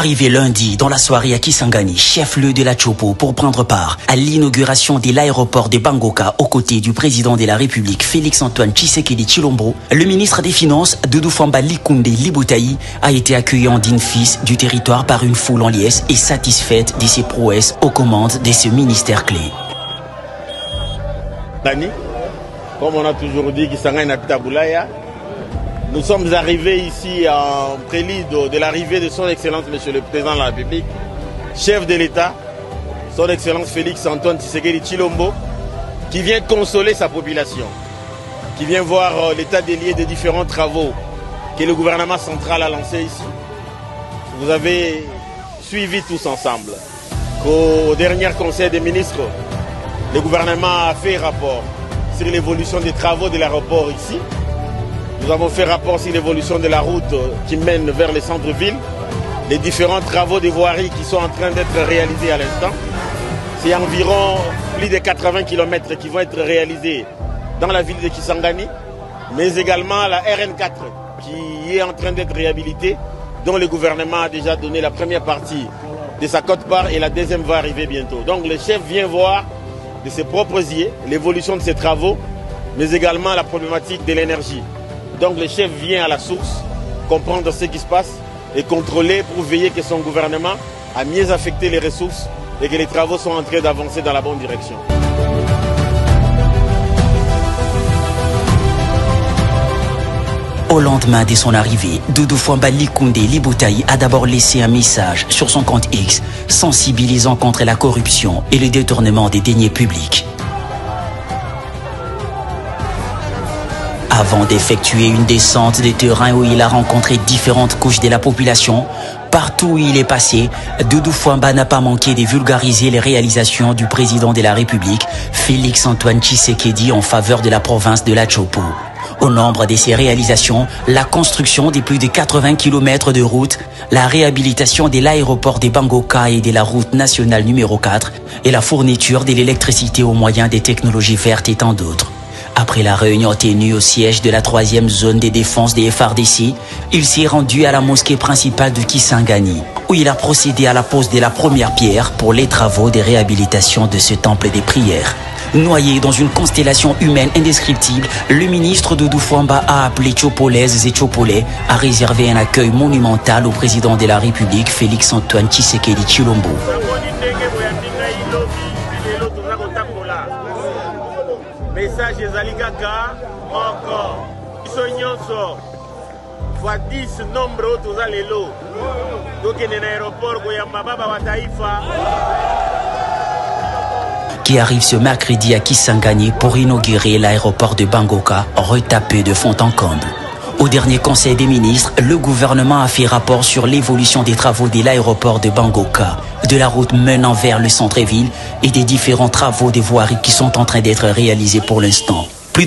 Arrivé lundi dans la soirée à Kisangani, chef-lieu de la Tchopo, pour prendre part à l'inauguration de l'aéroport de Bangoka aux côtés du président de la République Félix-Antoine Tshisekedi Tshilombo, le ministre des Finances Doudou Famba Likunde Libutaï a été accueilli en digne fils du territoire par une foule en liesse et satisfaite de ses prouesses aux commandes de ce ministère clé. Comme on a toujours dit, Kisangani Napita Boulaya, nous sommes arrivés ici en prélude de l'arrivée de son Excellence Monsieur le Président de la République, chef de l'État, son Excellence Félix-Antoine Tshisekedi Tshilombo, qui vient consoler sa population, qui vient voir l'état des lieux des différents travaux que le gouvernement central a lancés ici. Vous avez suivi tous ensemble qu'au dernier Conseil des ministres, le gouvernement a fait rapport sur l'évolution des travaux de l'aéroport ici. Nous avons fait rapport sur l'évolution de la route qui mène vers le centre-ville, les différents travaux de voirie qui sont en train d'être réalisés à l'instant. C'est environ plus de 80 km qui vont être réalisés dans la ville de Kisangani, mais également la RN4 qui est en train d'être réhabilitée, dont le gouvernement a déjà donné la première partie de sa quote-part et la deuxième va arriver bientôt. Donc le chef vient voir de ses propres yeux l'évolution de ces travaux, mais également la problématique de l'énergie. Donc le chef vient à la source, comprendre ce qui se passe et contrôler pour veiller que son gouvernement a mieux affecté les ressources et que les travaux sont en train d'avancer dans la bonne direction. Au lendemain de son arrivée, Doudou Famba Likunde Libutaï a d'abord laissé un message sur son compte X, sensibilisant contre la corruption et le détournement des deniers publics. Avant d'effectuer une descente des terrains où il a rencontré différentes couches de la population, partout où il est passé, Doudou Famba n'a pas manqué de vulgariser les réalisations du président de la République, Félix-Antoine Tshisekedi, en faveur de la province de la Tchopo. Au nombre de ces réalisations, la construction de plus de 80 km de route, la réhabilitation de l'aéroport de Bangoka et de la route nationale numéro 4 et la fourniture de l'électricité au moyen des technologies vertes et tant d'autres. Après la réunion tenue au siège de la 3e zone de défense des FARDC, il s'est rendu à la mosquée principale de Kisangani, où il a procédé à la pose de la première pierre pour les travaux de réhabilitation de ce temple des prières. Noyé dans une constellation humaine indescriptible, le ministre Doudou Famba a appelé Tchopolaises et Tchopolais à réserver un accueil monumental au président de la République, Félix-Antoine Tshisekedi Tshilombo. Message ezali kaka moko biso nyonso fois 10 nombre oyo toza lelo tokende na aéroport koyamba baba wa taifa qui arrive ce mercredi à Kisangani pour inaugurer l'aéroport de Bangoka, retapé de fond en comble. Au dernier Conseil des ministres, le gouvernement a fait rapport sur l'évolution des travaux de l'aéroport de Bangoka, de la route menant vers le centre-ville et des différents travaux de voirie qui sont en train d'être réalisés pour l'instant.